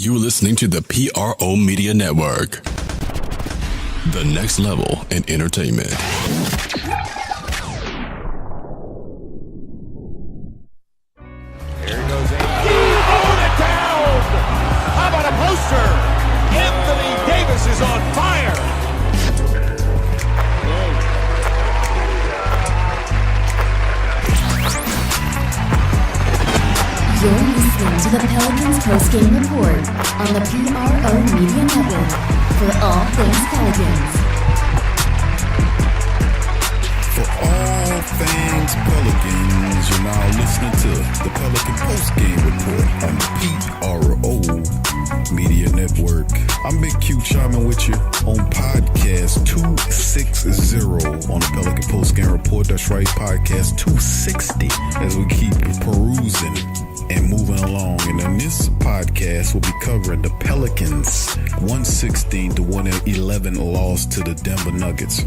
You're listening to the PRO Media Network. The next level in entertainment. Here he goes. Throwing it down! How about a poster? Anthony Davis is on fire! You're listening to the Pelicans post-game report on the PRO Media Network for all things Pelicans. For all things Pelicans, you're now listening to the Pelican post-game report on the PRO Media Network. I'm Big Q chiming with you on podcast 260 on the Pelican post-game report. That's right, podcast 260 as we keep perusing and moving along. And in this podcast, we'll be covering the Pelicans 116-111 loss to the Denver Nuggets.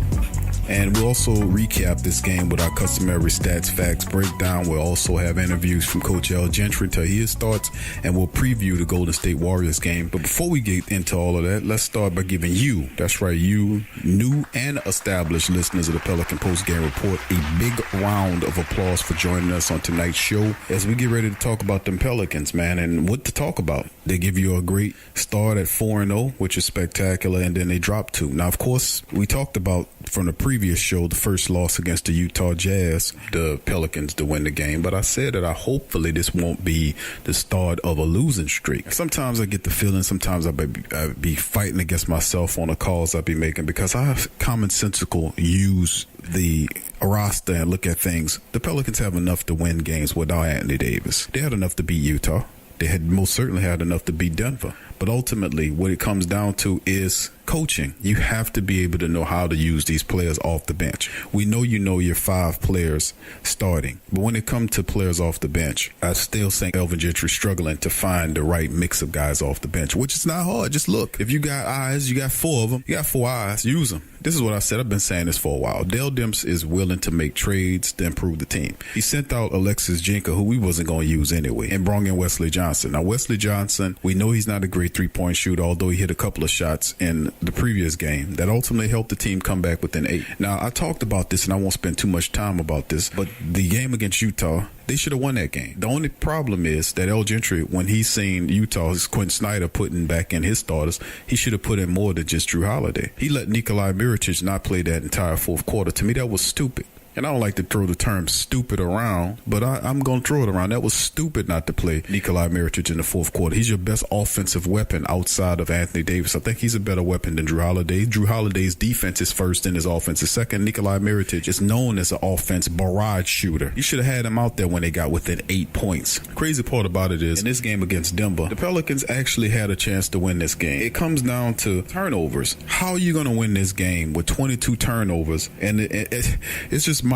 And we'll also recap this game with our customary stats, facts breakdown. We'll also have interviews from Coach Gentry to his thoughts, and we'll preview the Golden State Warriors game. But before we get into all of that, let's start by giving you, that's right, you, new and established listeners of the Pelican Post Game Report, a big round of applause for joining us on tonight's show as we get ready to talk about them Pelicans, man, and what to talk about. They give you a great start at 4-0, which is spectacular, and then they drop 2. Now, of course, we talked about from the previous show, the first loss against the Utah Jazz, the Pelicans to win the game. But I said that hopefully this won't be the start of a losing streak. Sometimes I get the feeling, sometimes I be fighting against myself on the calls I be making because I commonsensical use the roster and look at things. The Pelicans have enough to win games without Anthony Davis. They had enough to beat Utah. They had most certainly had enough to beat Denver. But ultimately, what it comes down to is coaching. You have to be able to know how to use these players off the bench. We know you know your 5 players starting. But when it comes to players off the bench, I still think Coach Gentry struggling to find the right mix of guys off the bench, which is not hard. Just look. If you got eyes, you got 4 of them. You got 4 eyes. Use them. This is what I said. I've been saying this for a while. Dale Demps is willing to make trades to improve the team. He sent out Alexis Jinka, who we wasn't going to use anyway, and brought in Wesley Johnson. Now, Wesley Johnson, we know he's not a great three-point shooter, although he hit a couple of shots in the previous game that ultimately helped the team come back within 8. Now, I talked about this, and I won't spend too much time about this, but the game against Utah, they should have won that game. The only problem is that El Gentry, when he's seen Utah's Quinn Snyder putting back in his starters, he should have put in more than just Drew Holiday. He let Nikolai Mirotic not play that entire fourth quarter. To me, that was stupid. And I don't like to throw the term stupid around, but I'm going to throw it around. That was stupid not to play Nikolai Mirotic in the fourth quarter. He's your best offensive weapon outside of Anthony Davis. I think he's a better weapon than Drew Holiday. Drew Holiday's defense is first and his offense is second. Nikolai Mirotic is known as an offense barrage shooter. You should have had him out there when they got within 8 points. Crazy part about it is, in this game against Denver, the Pelicans actually had a chance to win this game. It comes down to turnovers. How are you going to win this game with 22 turnovers? And it's just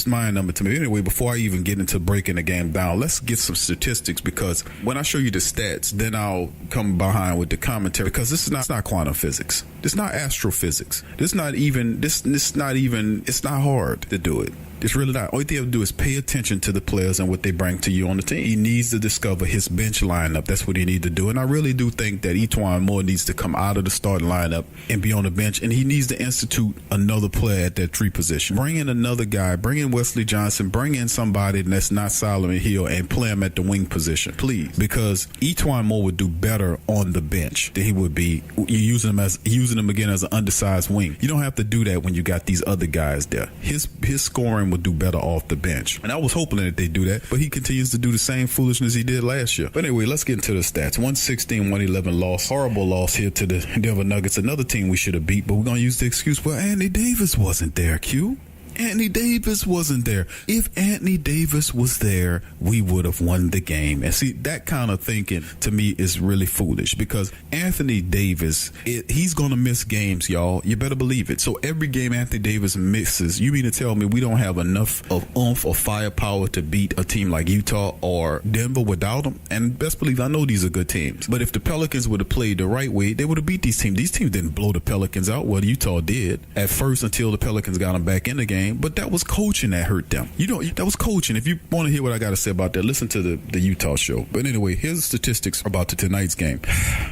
my number to me. Anyway, before I even get into breaking the game down, let's get some statistics, because when I show you the stats, then I'll come behind with the commentary, because this is not quantum physics. It's not astrophysics. It's not hard to do it. It's really not. All you have to do is pay attention to the players and what they bring to you on the team. He needs to discover his bench lineup. That's what he needs to do. And I really do think that E'Twaun Moore needs to come out of the starting lineup and be on the bench. And he needs to institute another player at that 3 position. Bring in another guy. Bring in Wesley Johnson. Bring in somebody that's not Solomon Hill and play him at the wing position, please. Because E'Twaun Moore would do better on the bench than he would be using him again as an undersized wing. You don't have to do that when you got these other guys there. His scoring would do better off the bench. And I was hoping that they do that, but he continues to do the same foolishness he did last year. But anyway, let's get into the stats. 116-111 loss. Horrible loss here to the Denver Nuggets. Another team we should have beat, but we're going to use the excuse, well, Anthony Davis wasn't there, Q. Anthony Davis wasn't there. If Anthony Davis was there, we would have won the game. And see, that kind of thinking to me is really foolish, because Anthony Davis, he's going to miss games, y'all. You better believe it. So every game Anthony Davis misses, you mean to tell me we don't have enough of oomph or firepower to beat a team like Utah or Denver without him? And best believe I know these are good teams. But if the Pelicans would have played the right way, they would have beat these teams. These teams didn't blow the Pelicans out. Well, Utah did at first until the Pelicans got them back in the game. game, but that was coaching that hurt them. That was coaching. If you want to hear what I got to say about that, listen to the Utah show. But anyway, here's the statistics about tonight's game.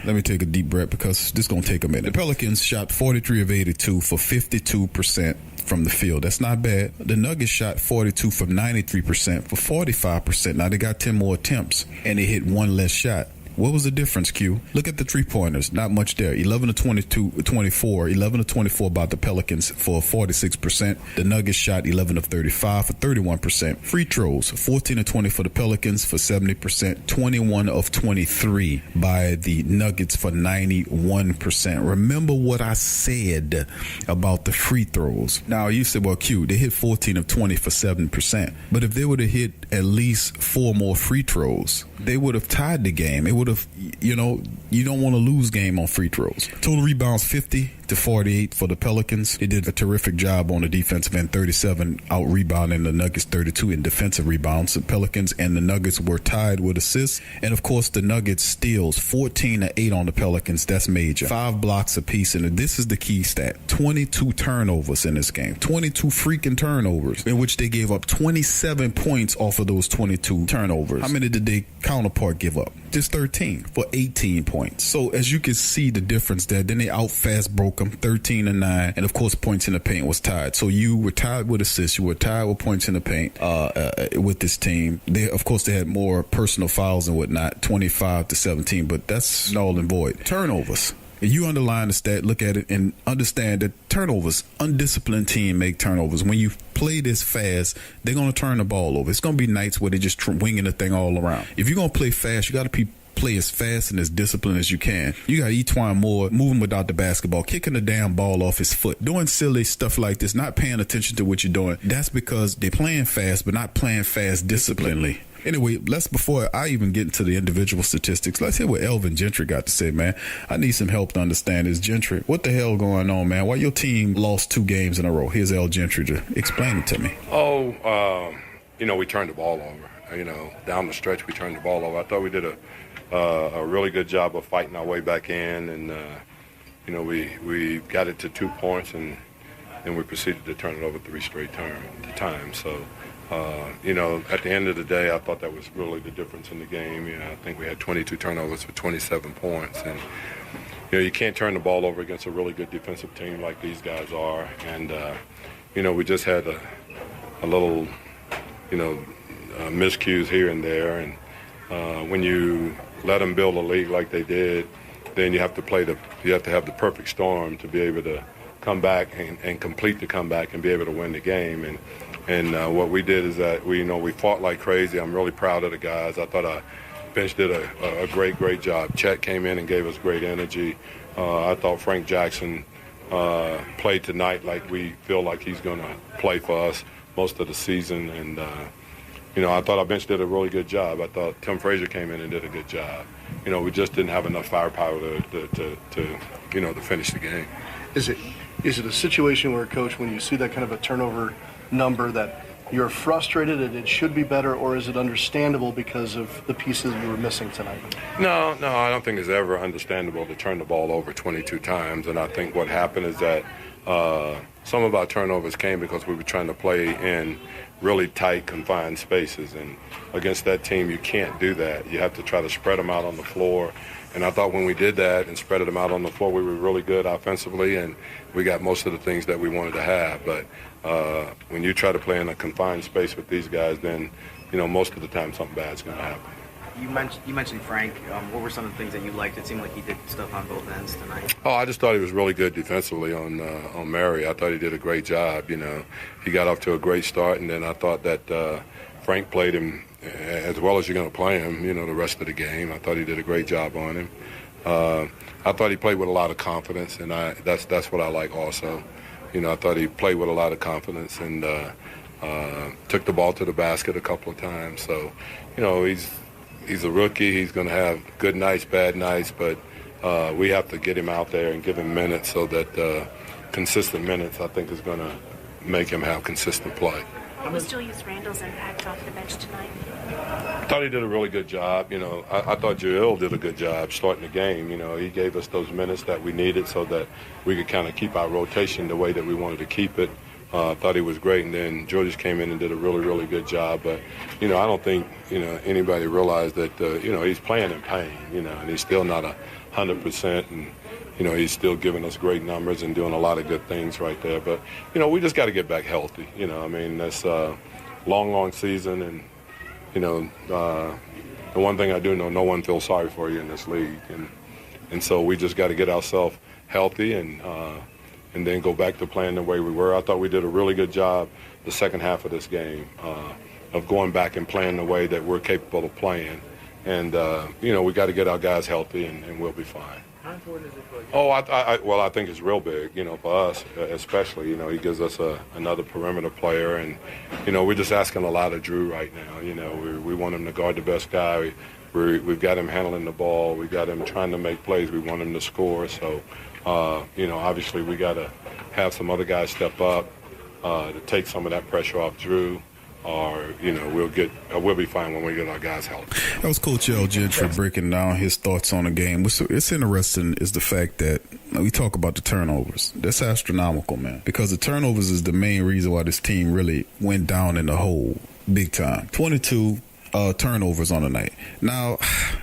Let me take a deep breath because this is going to take a minute. The Pelicans shot 43 of 82 for 52% from the field. That's not bad. The Nuggets shot 42 from 93% for 45%. Now they got 10 more attempts and they hit one less shot. What was the difference, Q? Look at the three-pointers. Not much there. 11 of 24 about the Pelicans for 46%. The Nuggets shot 11 of 35 for 31%. Free throws, 14 of 20 for the Pelicans for 70%. 21 of 23 by the Nuggets for 91%. Remember what I said about the free throws. Now, you said, well, Q, they hit 14 of 20 for 7%. But if they would have hit at least 4 more free throws, they would have tied the game. It would have, you don't want to lose game on free throws. Total rebounds 50 to 48 for the Pelicans. They did a terrific job on the defensive end, 37 out rebounding the Nuggets, 32 in defensive rebounds. The Pelicans and the Nuggets were tied with assists. And of course, the Nuggets steals 14 to 8 on the Pelicans. That's major. 5 blocks apiece. And this is the key stat. 22 turnovers in this game. 22 freaking turnovers, in which they gave up 27 points off of those 22 turnovers. How many did their counterpart give up? Just 13 for 18 points. So as you can see the difference there, then they out fast broke them 13 to 9, and of course points in the paint was tied. So you were tied with assists, you were tied with points in the paint with this team. They had more personal fouls and whatnot, 25 to 17, but that's null and void. Turnovers. If you underline the stat, look at it, and understand that turnovers, undisciplined team make turnovers. When you play this fast, they're going to turn the ball over. It's going to be nights where they're just winging the thing all around. If you're going to play fast, you got to play as fast and as disciplined as you can. You got Etwan Moore moving without the basketball, kicking the damn ball off his foot, doing silly stuff like this, not paying attention to what you're doing. That's because they're playing fast, but not playing fast disciplinedly. Anyway, before I even get into the individual statistics, let's hear what Elvin Gentry got to say, man. I need some help to understand this. Gentry, what the hell going on, man? Why your team lost 2 games in a row? Here's El Gentry to explain it to me. We turned the ball over. Down the stretch, we turned the ball over. I thought we did a really good job of fighting our way back in, and we got it to 2 points, and we proceeded to turn it over 3 straight times. So. At the end of the day, I thought that was really the difference in the game. I think we had 22 turnovers for 27 points. And, you can't turn the ball over against a really good defensive team like these guys are. And, we just had a little, miscues here and there. And when you let them build a league like they did, then you have to have the perfect storm to be able to come back and complete the comeback and be able to win the game. And what we did is that we fought like crazy. I'm really proud of the guys. I thought our bench did a great job. Chet came in and gave us great energy. I thought Frank Jackson played tonight like we feel like he's going to play for us most of the season. And, I thought our bench did a really good job. I thought Tim Frazier came in and did a good job. We just didn't have enough firepower to finish the game. Is it a situation where, Coach, when you see that kind of a turnover number, that you're frustrated and it should be better, or is it understandable because of the pieces you were missing tonight? No, I don't think it's ever understandable to turn the ball over 22 times. And I think what happened is that some of our turnovers came because we were trying to play in really tight, confined spaces. And against that team, you can't do that. You have to try to spread them out on the floor. And I thought when we did that and spread them out on the floor, we were really good offensively, and we got most of the things that we wanted to have. But when you try to play in a confined space with these guys, then, most of the time something bad's going to happen. You mentioned Frank. What were some of the things that you liked? It seemed like he did stuff on both ends tonight. Oh, I just thought he was really good defensively on Mary. I thought he did a great job. He got off to a great start, and then I thought that Frank played him as well as you're going to play him, the rest of the game. I thought he did a great job on him. I thought he played with a lot of confidence, and that's what I like also. I thought he played with a lot of confidence and took the ball to the basket a couple of times. So, he's a rookie. He's going to have good nights, bad nights, but we have to get him out there and give him minutes so that consistent minutes, I think, is going to make him have consistent play. What was Julius Randle's impact off the bench tonight? I thought he did a really good job. I thought Joel did a good job starting the game. He gave us those minutes that we needed so that we could kind of keep our rotation the way that we wanted to keep it. thought he was great, and then George came in and did a really, really good job. But, I don't think, anybody realized that, he's playing in pain, and he's still not 100%, and, he's still giving us great numbers and doing a lot of good things right there. But, we just got to get back healthy. That's a long season, and, the one thing I do know, no one feels sorry for you in this league. And so we just got to get ourselves healthy and then go back to playing the way we were. I thought we did a really good job the second half of this game of going back and playing the way that we're capable of playing. And, we got to get our guys healthy, and we'll be fine. How important is it for you? Oh, I think it's real big, for us especially. He gives us another perimeter player, and, we're just asking a lot of Drew right now. We want him to guard the best guy. We've got him handling the ball. We got him trying to make plays. We want him to score. So, obviously we got to have some other guys step up to take some of that pressure off Drew. Or, we'll be fine when we get our guys healthy. That was Coach Gentry breaking down his thoughts on the game. What's interesting is the fact that we talk about the turnovers. That's astronomical, man, because the turnovers is the main reason why this team really went down in the hole big time. 22 turnovers on the night. Now,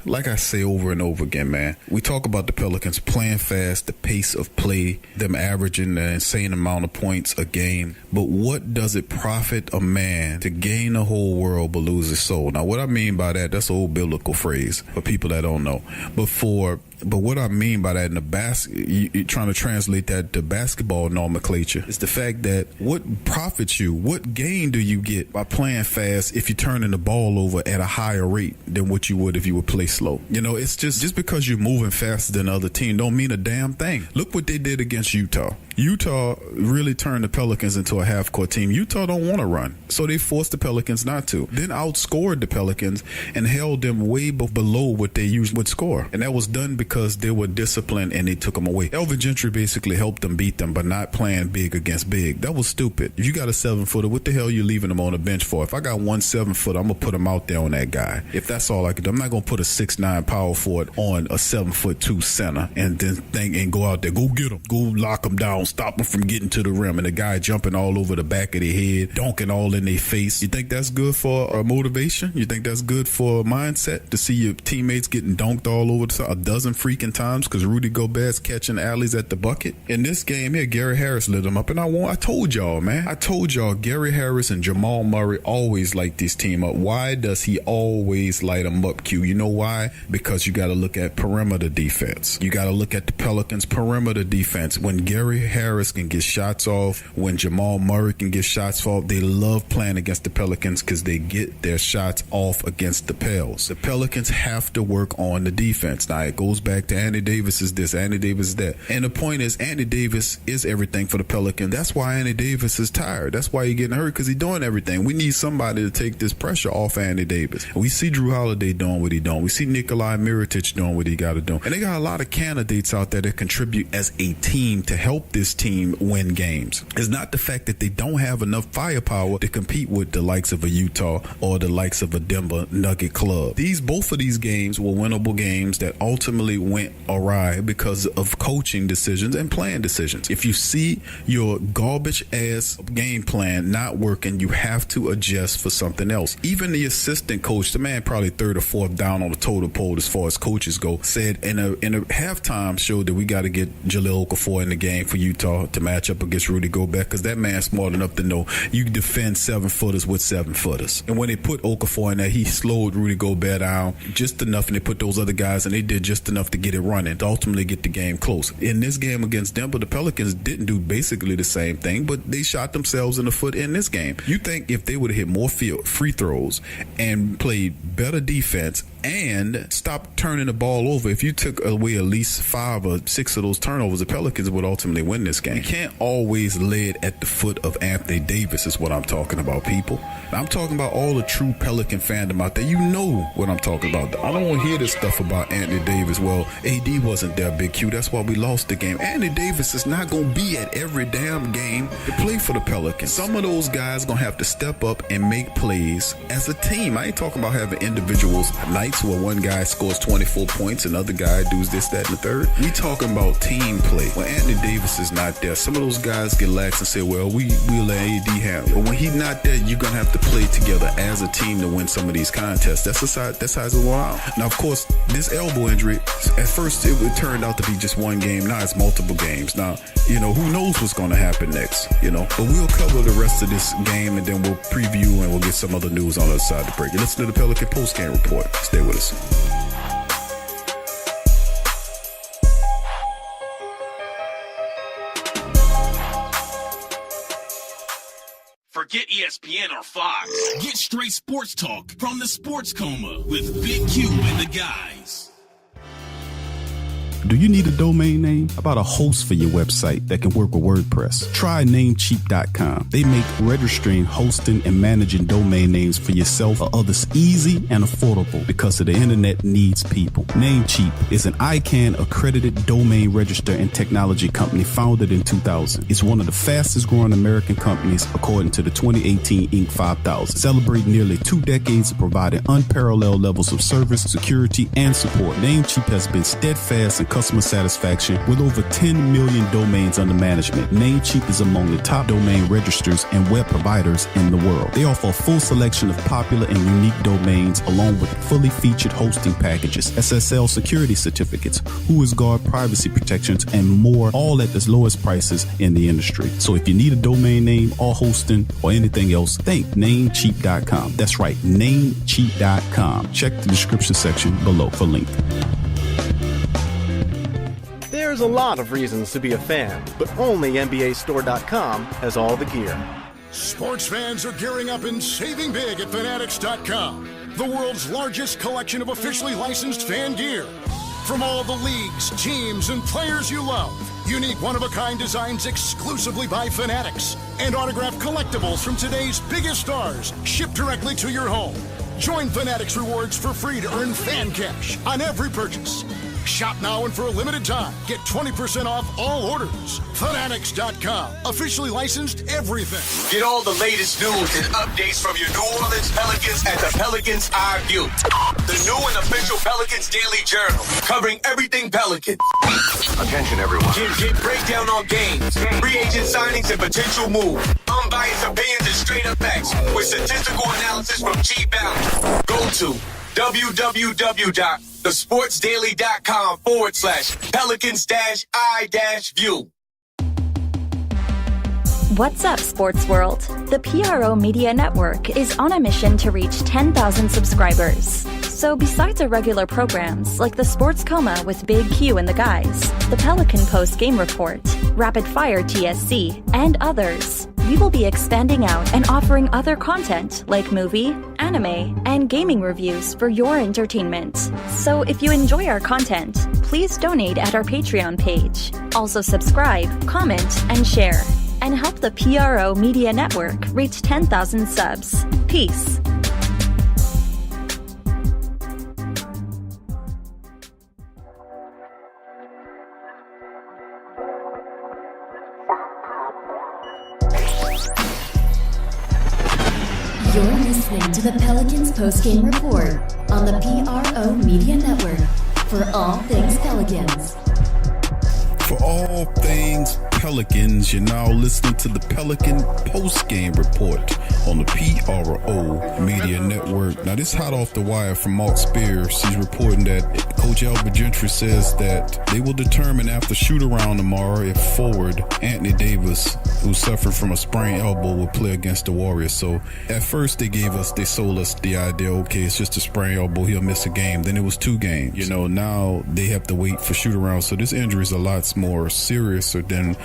like I say over and over again, man, we talk about the Pelicans playing fast, the pace of play, them averaging an insane amount of points a game. But what does it profit a man to gain the whole world but lose his soul? Now, what I mean by that, that's an old biblical phrase for people that don't know. But what I mean by that in the you're trying to translate that to basketball nomenclature, is the fact that what profits you, what gain do you get by playing fast if you're turning the ball over at a higher rate than what you would if you would play slow? It's just because you're moving faster than the other team don't mean a damn thing. Look what they did against Utah. Utah really turned the Pelicans into a half-court team. Utah don't want to run, so they forced the Pelicans not to. Then outscored the Pelicans and held them way below what they usually would score. And that was done because they were disciplined and they took them away. Elvin Gentry basically helped them beat them by not playing big against big. That was stupid. If you got a 7-footer, what the hell are you leaving them on the bench for? If I got one 7-footer, I'm going to put him out there on that guy. If that's all I could do, I'm not going to put a 6'9" power forward on a 7'2" center and then and go out there, go get him, go lock him down, stop them from getting to the rim, and the guy jumping all over the back of their head, donking all in their face. You think that's good for motivation? You think that's good for mindset to see your teammates getting dunked all over a dozen freaking times because Rudy Gobert's catching alleys at the bucket? In this game here, Gary Harris lit him up, and I told y'all, man. I told y'all Gary Harris and Jamal Murray always light this team up. Why does he always light them up, Q? You know why? Because you got to look at perimeter defense. You got to look at the Pelicans' perimeter defense. When Gary Harris can get shots off, when Jamal Murray can get shots off, they love playing against the Pelicans because they get their shots off against the PELS. The Pelicans have to work on the defense. Now, it goes back to Andy Davis is this, Andy Davis is that. And the point is, Andy Davis is everything for the Pelicans. That's why Andy Davis is tired. That's why he's getting hurt, because he's doing everything. We need somebody to take this pressure off Andy Davis. We see Drew Holiday doing what he doing. We see Nikolai Mirotic doing what he got to do. And they got a lot of candidates out there that contribute as a team to help this team win games. It's not the fact that they don't have enough firepower to compete with the likes of a Utah or the likes of a Denver Nugget club. Both of these games were winnable games that ultimately went awry because of coaching decisions and playing decisions. If you see your garbage ass game plan not working, you have to adjust for something else. Even the assistant coach, the man probably third or fourth down on the totem pole as far as coaches go, said in a halftime show that we got to get Jahlil Okafor in the game for Utah to match up against Rudy Gobert, because that man's smart enough to know you can defend 7-footers with 7-footers. And when they put Okafor in there, he slowed Rudy Gobert down just enough, and they put those other guys, and they did just enough to get it running to ultimately get the game close. In this game against Denver, the Pelicans didn't do basically the same thing, but they shot themselves in the foot in this game. You think if they would have hit more free throws and played better defense and stopped turning the ball over, if you took away at least 5 or 6 of those turnovers, the Pelicans would ultimately win this game. You can't always lay it at the foot of Anthony Davis is what I'm talking about, people. I'm talking about all the true Pelican fandom out there. You know what I'm talking about. I don't want to hear this stuff about Anthony Davis. Well, AD wasn't there, Big Q. That's why we lost the game. Anthony Davis is not going to be at every damn game to play for the Pelicans. Some of those guys going to have to step up and make plays as a team. I ain't talking about having individuals nights games where one guy scores 24 points and other guy does this, that, and the third. We talking about team play. When Anthony Davis is not there, some of those guys get lax and say, well, we'll let AD handle it. But when he's not there, you're going to have to play together as a team to win some of these contests. That's how it's going out. Now, of course, this elbow injury, at first it turned out to be just one game. Now it's multiple games. Now, who knows what's going to happen next, But we'll cover the rest of this game and then we'll preview and we'll get some other news on the other side of the break. Listen to the Pelican post-game report. Stay with us. Forget ESPN or Fox. Get straight sports talk from the Sports Coma with Big Q and the guys. Do you need a domain name? How about a host for your website that can work with WordPress? Try Namecheap.com. They make registering, hosting, and managing domain names for yourself or others easy and affordable because the internet needs people. Namecheap is an ICANN accredited domain register and technology company founded in 2000. It's one of the fastest growing American companies according to the 2018 Inc. 5000. Celebrating nearly 2 decades of providing unparalleled levels of service, security, and support. Namecheap has been steadfast in customer satisfaction with over 10 million domains under management. Namecheap is among the top domain registers and web providers in the world. They offer a full selection of popular and unique domains along with fully featured hosting packages, SSL security certificates, WhoisGuard privacy protections, and more, all at the lowest prices in the industry. So if you need a domain name or hosting or anything else, think Namecheap.com. That's right, Namecheap.com. Check the description section below for link. There's a lot of reasons to be a fan, but only NBAStore.com has all the gear. Sports fans are gearing up and saving big at Fanatics.com, the world's largest collection of officially licensed fan gear. From all the leagues, teams, and players you love, unique one-of-a-kind designs exclusively by Fanatics, and autographed collectibles from today's biggest stars shipped directly to your home. Join Fanatics Rewards for free to earn fan cash on every purchase. Shop now and for a limited time. Get 20% off all orders. Fanatics.com. Officially licensed everything. Get all the latest news and updates from your New Orleans Pelicans at the Pelicans Eye View. The new and official Pelicans Daily Journal. Covering everything Pelicans. Attention, everyone. Get breakdown on games, free agent signings, and potential moves. Unbiased opinions and straight up facts with statistical analysis from G Balance. Go to www.thesportsdaily.com/Pelicans-I-View. What's up, sports world? The PRO Media Network is on a mission to reach 10,000 subscribers. So besides our regular programs like the Sports Coma with Big Q and the guys, the Pelican Post Game Report, Rapid Fire TSC, and others, we will be expanding out and offering other content like movie, anime, and gaming reviews for your entertainment. So if you enjoy our content, please donate at our Patreon page. Also subscribe, comment, and share. And help the PRO Media Network reach 10,000 subs. Peace. You're listening to the Pelicans post-game report on the PRO Media Network for all things Pelicans. For all things Pelicans, you're now listening to the Pelican post-game report on the PRO Media Network. Now, this hot off the wire from Mark Spears. He's reporting that Coach Gentry says that they will determine after shoot-around tomorrow if forward Anthony Davis, who suffered from a sprained elbow, will play against the Warriors. So at first they sold us the idea, okay, it's just a sprained elbow, he'll miss a game. Then it was 2 games. Now they have to wait for shoot-around. So this injury is a lot more serious than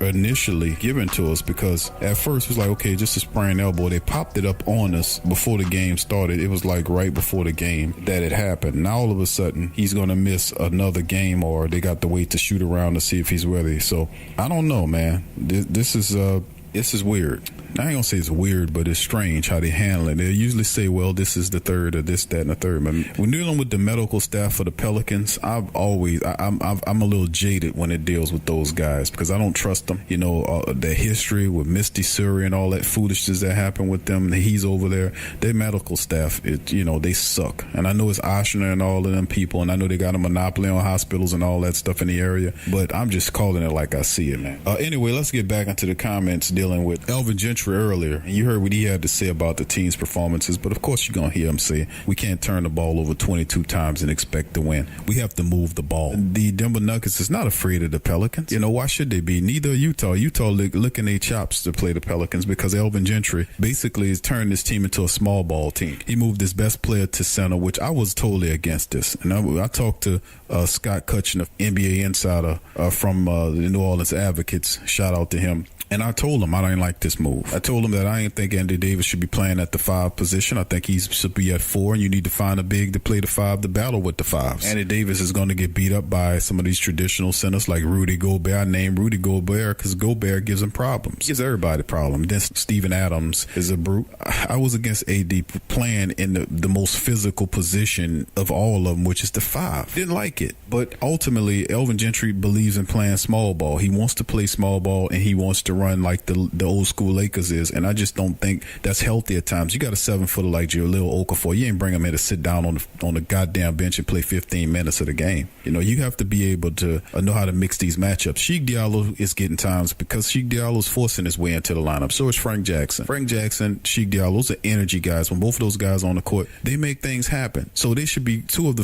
initially given to us, because at first it was like, okay, just a sprained elbow. They popped it up on us before the game started. It was like right before the game that it happened. Now all of a sudden he's going to miss another game, or they got to wait to shoot around to see if he's ready. So I don't know, man. This is weird. I ain't gonna say it's weird, but it's strange how they handle it. They usually say, well, this is the third, or this, that, and the third. But when dealing with the medical staff for the Pelicans, I'm a little jaded when it deals with those guys because I don't trust them. You know, their history with Misty Suri and all that foolishness that happened with them. He's over there. Their medical staff, they suck. And I know it's Oshner and all of them people, and I know they got a monopoly on hospitals and all that stuff in the area, but I'm just calling it like I see it, man. Anyway, let's get back into the comments dealing with Elvin Gentry earlier. And you heard what he had to say about the team's performances, but of course you're going to hear him say, we can't turn the ball over 22 times and expect to win. We have to move the ball. The Denver Nuggets is not afraid of the Pelicans. You know, why should they be? Neither are Utah. Utah licking their chops to play the Pelicans because Elvin Gentry basically has turned this team into a small ball team. He moved his best player to center, which I was totally against this. And I talked to Scott Cutchin, NBA insider from the New Orleans Advocates. Shout out to him. And I told him I didn't like this move. I told him that I didn't think Anthony Davis should be playing at the 5 position. I think he should be at 4, and you need to find a big to play the 5 to battle with the 5s. Anthony Davis is going to get beat up by some of these traditional centers like Rudy Gobert. I named Rudy Gobert because Gobert gives him problems. He gives everybody problems. Then Steven Adams is a brute. I was against AD playing in the most physical position of all of them, which is the 5. Didn't like it. But ultimately, Elvin Gentry believes in playing small ball. He wants to play small ball, and he wants to run like the old school Lakers is, and I just don't think that's healthy at times. You got a 7-footer like Jahlil Okafor. You ain't bring him in to sit down on the goddamn bench and play 15 minutes of the game. You know, you have to be able to know how to mix these matchups. Sheik Diallo is getting times because Sheik Diallo's forcing his way into the lineup. So is Frank Jackson. Frank Jackson, Sheik Diallo, those are energy guys. When both of those guys are on the court, they make things happen. So they should be two of the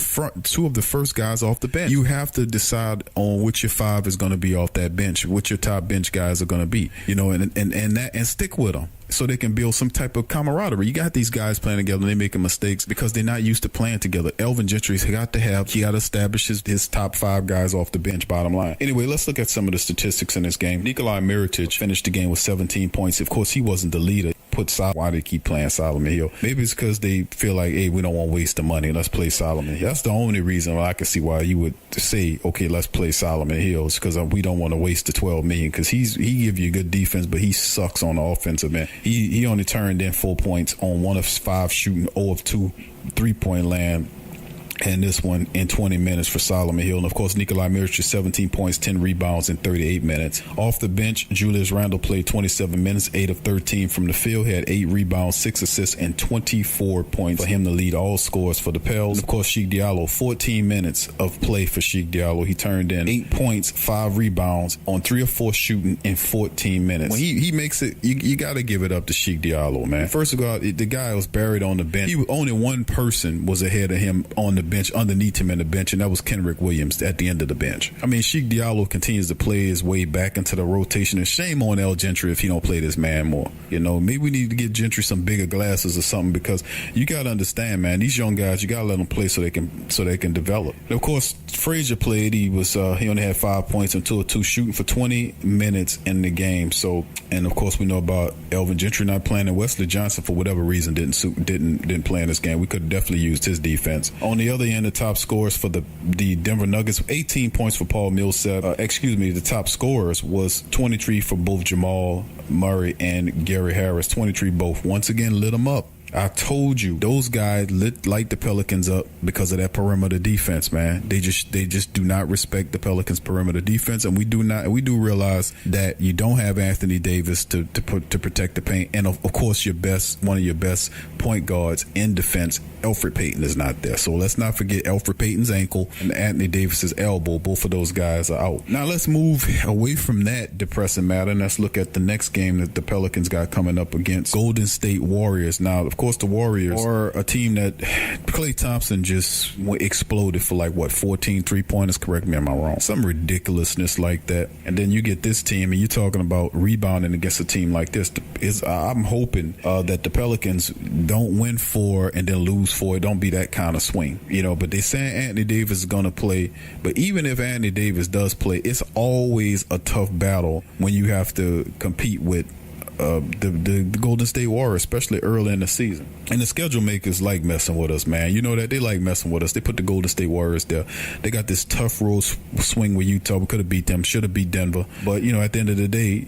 first guys off the bench. You have to decide on which your 5 is going to be off that bench, what your top bench guys are going to be. You know, and stick with them so they can build some type of camaraderie. You got these guys playing together and they making mistakes because they're not used to playing together. Elvin Gentry's got to establish his top 5 guys off the bench, bottom line. Anyway, let's look at some of the statistics in this game. Nikolai Mirotic finished the game with 17 points. Of course, he wasn't the leader. Why they keep playing Solomon Hill? Maybe it's because they feel like, hey, we don't want to waste the money. Let's play Solomon Hill. That's the only reason I can see why you would say, okay, let's play Solomon Hill. It's because we don't want to waste the $12 million because he give you good defense, but he sucks on the offensive end. He only turned in 4 points on 1 of 5 shooting, 0 of 2 3-point land. And this one in 20 minutes for Solomon Hill. And, of course, Nikolai Mirotic, 17 points, 10 rebounds in 38 minutes. Off the bench, Julius Randle played 27 minutes, 8 of 13 from the field. He had 8 rebounds, 6 assists, and 24 points for him to lead all scores for the PELS. And, of course, Sheik Diallo, 14 minutes of play for Sheik Diallo. He turned in 8 points, 5 rebounds on 3 or 4 shooting in 14 minutes. When he makes it, you got to give it up to Sheik Diallo, man. First of all, the guy was buried on the bench. Only one person was ahead of him on the bench, underneath him in the bench, and that was Kenrick Williams at the end of the bench. I mean, Sheik Diallo continues to play his way back into the rotation, and shame on El Gentry if he don't play this man more. You know, maybe we need to get Gentry some bigger glasses or something, because you got to understand, man, these young guys, you got to let them play so they can develop. And of course, Frazier played. He only had 5 points and 2 of 2 shooting for 20 minutes in the game. So, and of course, we know about Elvin Gentry not playing, and Wesley Johnson for whatever reason didn't play in this game. We could have definitely used his defense. On the other end, the top scorers for the Denver Nuggets, 18 points for Paul Millsap. The top scorers was 23 for both Jamal Murray and Gary Harris. 23 both. Once again, lit them up. I told you, those guys light the Pelicans up because of that perimeter defense, man. They just do not respect the Pelicans' perimeter defense, and we do realize that you don't have Anthony Davis to protect the paint, and of course one of your best point guards in defense, Elfrid Payton, is not there. So let's not forget Elfrid Payton's ankle and Anthony Davis's elbow. Both of those guys are out. Now let's move away from that depressing matter and let's look at the next game that the Pelicans got coming up against Golden State Warriors. Now, of course, the Warriors are a team that Klay Thompson just exploded for 14 3-pointers. Correct me if I'm wrong. Some ridiculousness like that. And then you get this team and you're talking about rebounding against a team like this. I'm hoping that the Pelicans don't win 4 and then lose 4. It don't be that kind of swing, but they saying Anthony Davis is going to play. But even if Anthony Davis does play, it's always a tough battle when you have to compete with the Golden State Warriors, especially early in the season. And the schedule makers like messing with us, man. You know that they like messing with us. They put the Golden State Warriors there. They got this tough road swing with Utah. We could have beat them, should have beat Denver. But, at the end of the day,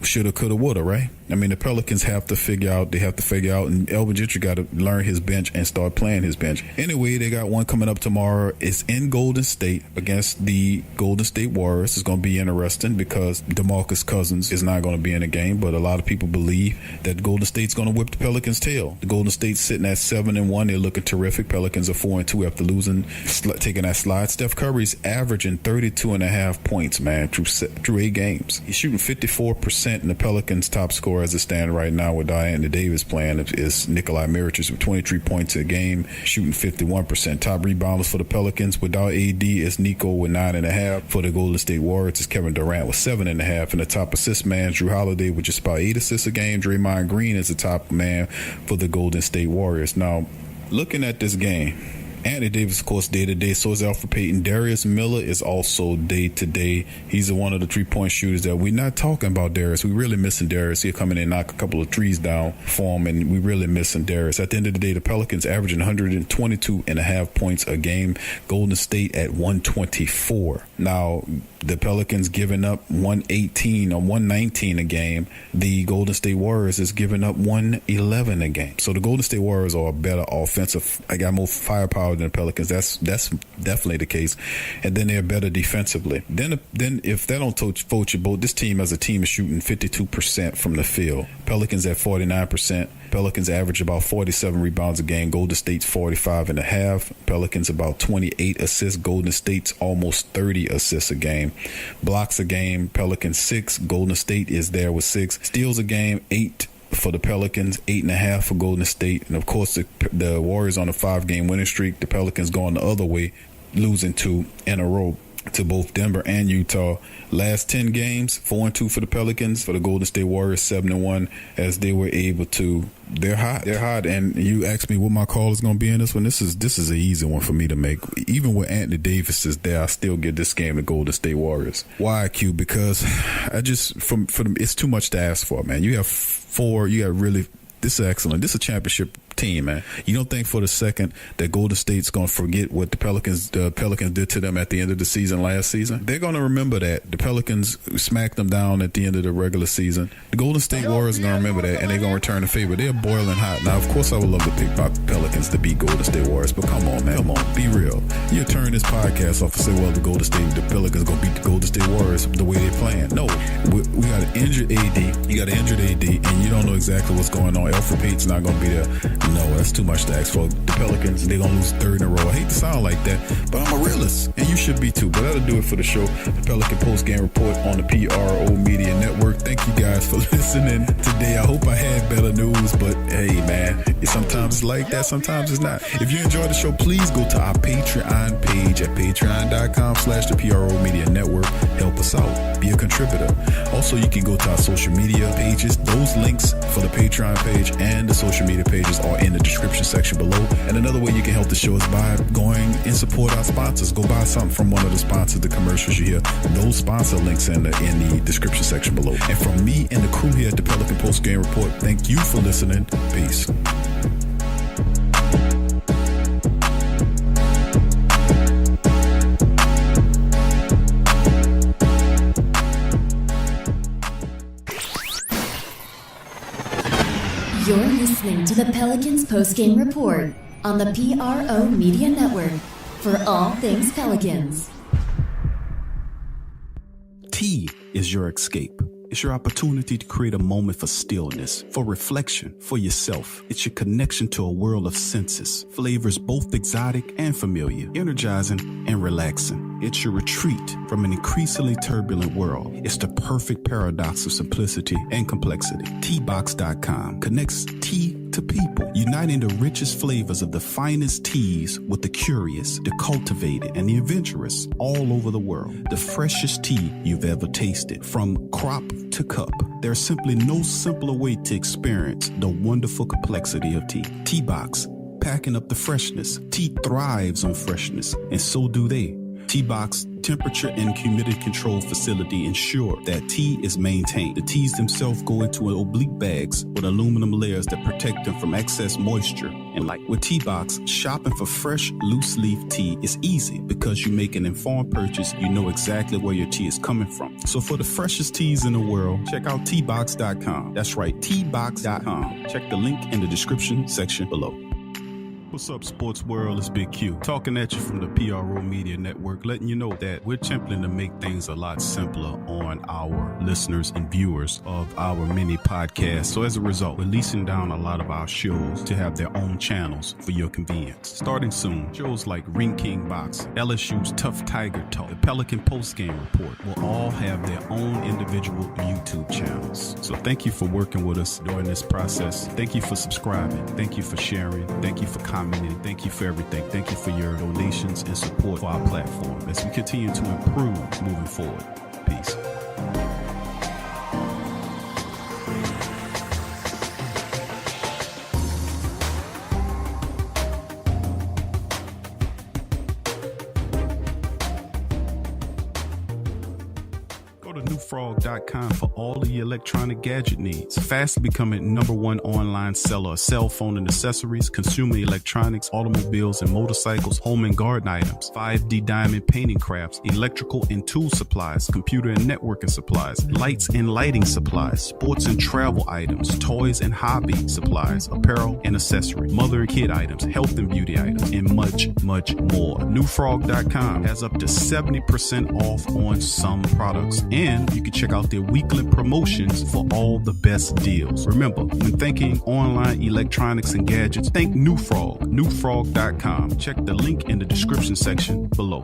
shoulda, coulda, woulda, right? I mean, the Pelicans have to figure out, and Coach Gentry got to learn his bench and start playing his bench. Anyway, they got one coming up tomorrow. It's in Golden State against the Golden State Warriors. It's going to be interesting because DeMarcus Cousins is not going to be in the game, but a lot of people believe that Golden State's going to whip the Pelicans' tail. The Golden State's sitting at 7-1. They're looking terrific. Pelicans are 4-2 after taking that slide. Steph Curry's averaging 32.5 points, man, through 8 games. He's shooting 54%, and the Pelicans' top scorer as it stands right now with Anthony Davis playing is Nikolai Mirotic with 23 points a game, shooting 51%. Top rebounders for the Pelicans without AD is Nico with 9.5. For the Golden State Warriors is Kevin Durant with 7.5. And the top assist man, Drew Holiday, with just about 8 assists a game. Draymond Green is the top man for the Golden State Warriors. Now, looking at this game, Anthony Davis, of course, day-to-day. So is Alfred Payton. Darius Miller is also day-to-day. He's one of the three-point shooters that we're not talking about Darius. We're really missing Darius. He'll come in and knock a couple of threes down for him, and we're really missing Darius. At the end of the day, the Pelicans averaging 122.5 points a game. Golden State at 124. Now, the Pelicans giving up 118 or 119 a game. The Golden State Warriors is giving up 111 a game. So the Golden State Warriors are a better offensive. I got more firepower than the Pelicans. That's definitely the case. And then they're better defensively. Then if that don't float your boat, this team as a team is shooting 52% from the field. Pelicans at 49%. Pelicans average about 47 rebounds a game. Golden State's 45.5. Pelicans about 28 assists. Golden State's almost 30 assists a game. Blocks a game. Pelicans 6. Golden State is there with 6. Steals a game 8 for the Pelicans, 8.5 for Golden State. And of course the Warriors on a 5-game winning streak. The Pelicans going the other way, losing 2 in a row to both Denver and Utah. Last 10 games, 4-2 for the Pelicans. For the Golden State Warriors, 7-1, as they were able to. They're hot. And you asked me what my call is going to be in this one. This is an easy one for me to make. Even with Anthony Davis is there, I still give this game to Golden State Warriors. Why, Q? Because I just from it's too much to ask for, man. You have 4. You got really. This is excellent. This is a championship team, man. You don't think for the second that Golden State's going to forget what the Pelicans did to them at the end of the season last season? They're going to remember that. The Pelicans smacked them down at the end of the regular season. The Golden State Warriors are going to remember that, and they're going to return the favor. They're boiling hot. Now, of course, I would love to pick my Pelicans to beat Golden State Warriors, but come on, man. Come on. Be real. You turn this podcast off and say, well, the Pelicans going to beat the Golden State Warriors the way they're playing. No. We got an injured AD. You got an injured AD, and you don't know exactly what's going on. Alfred Payton's not going to be there. No, that's too much to ask for. The Pelicans, they're going to lose 3rd in a row. I hate to sound like that, but I'm a realist, and you should be too. But that'll do it for the show. The Pelican Post-Game Report on the PRO Media Network. Thank you guys for listening today. I hope I had better news, but hey, man, sometimes it's like that, sometimes it's not. If you enjoyed the show, please go to our Patreon page at patreon.com/the PRO Media Network. Help us out. Be a contributor. Also, you can go to our social media pages. Those links for the Patreon page and the social media pages are in the description section below. And another way you can help the show is by going and support our sponsors. Go buy something from one of the sponsors, the commercials you hear. Those sponsor links in the description section below. And from me and the crew here at the Pelican Post Game Report, thank you for listening. Peace. You're listening to the Pelicans Post-Game Report on the PRO Media Network for all things Pelicans. Tea is your escape. It's your opportunity to create a moment for stillness, for reflection, for yourself. It's your connection to a world of senses, flavors both exotic and familiar, energizing and relaxing. It's your retreat from an increasingly turbulent world. It's the perfect paradox of simplicity and complexity. Teabox.com connects tea to people, uniting the richest flavors of the finest teas with the curious, the cultivated, and the adventurous all over the world. The freshest tea you've ever tasted, from crop to cup. There's simply no simpler way to experience the wonderful complexity of tea. Teabox, packing up the freshness. Tea thrives on freshness, and so do they. T-Box temperature and humidity control facility ensure that tea is maintained. The teas themselves go into oblique bags with aluminum layers that protect them from excess moisture and light. With T-Box, shopping for fresh, loose leaf tea is easy because you make an informed purchase. You know exactly where your tea is coming from. So for the freshest teas in the world, check out tbox.com. That's right, tbox.com. Check the link in the description section below. What's up, sports world? It's Big Q talking at you from the PRO Media Network, letting you know that we're attempting to make things a lot simpler on our listeners and viewers of our mini podcast. So as a result, we're leasing down a lot of our shows to have their own channels for your convenience. Starting soon, shows like Ring King Box, LSU's Tough Tiger Talk, the Pelican Postgame Report will all have their own individual YouTube channels. So thank you for working with us during this process. Thank you for subscribing. Thank you for sharing. Thank you for commenting. Thank you for everything. Thank you for your donations and support for our platform as we continue to improve moving forward. Peace. Newfrog.com for all of your electronic gadget needs. Fast becoming #1 online seller of cell phone and accessories, consumer electronics, automobiles and motorcycles, home and garden items, 5D diamond painting crafts, electrical and tool supplies, computer and networking supplies, lights and lighting supplies, sports and travel items, toys and hobby supplies, apparel and accessories, mother and kid items, health and beauty items, and much, much more. Newfrog.com has up to 70% off on some products, and you can check out their weekly promotions for all the best deals. Remember, when thinking online electronics and gadgets, think Newfrog. Newfrog.com. Check the link in the description section below.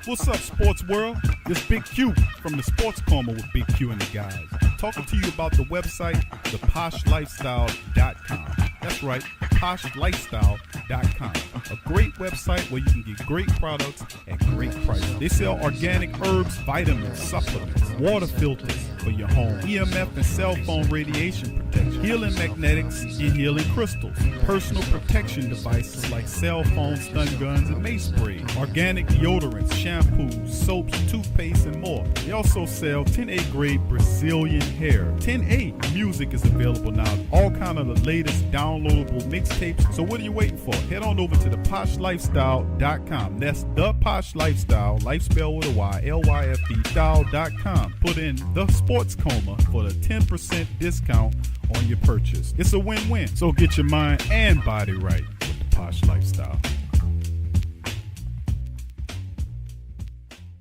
What's up, sports world? This Big Q from the Sports Coma with Big Q and the guys. Talking to you about the website, theposhlifestyle.com. That's right, poshlifestyle.com. A great website where you can get great products at great prices. They sell organic herbs, vitamins, supplements, water filters for your home, EMF and cell phone radiation protection, healing magnetics and healing crystals, personal protection devices like cell phones, stun guns, and mace sprays, organic deodorants, shampoos, soaps, toothpaste, and more. They also sell 10A grade Brazilian hair. 10A music is available now. All kind of the latest downloadable mixtapes. So what are you waiting for? Head on over to theposhlifestyle.com. That's the Posh Lifestyle, life spelled with a Y, LYFE style.com. Put in the Sports Coma for the 10% discount on your purchase. It's a win-win. So get your mind and body right with the Posh Lifestyle.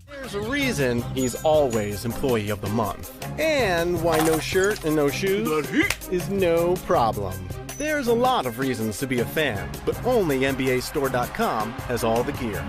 There's a reason he's always Employee of the Month. And why no shirt and no shoes is no problem. There's a lot of reasons to be a fan, but only NBAstore.com has all the gear.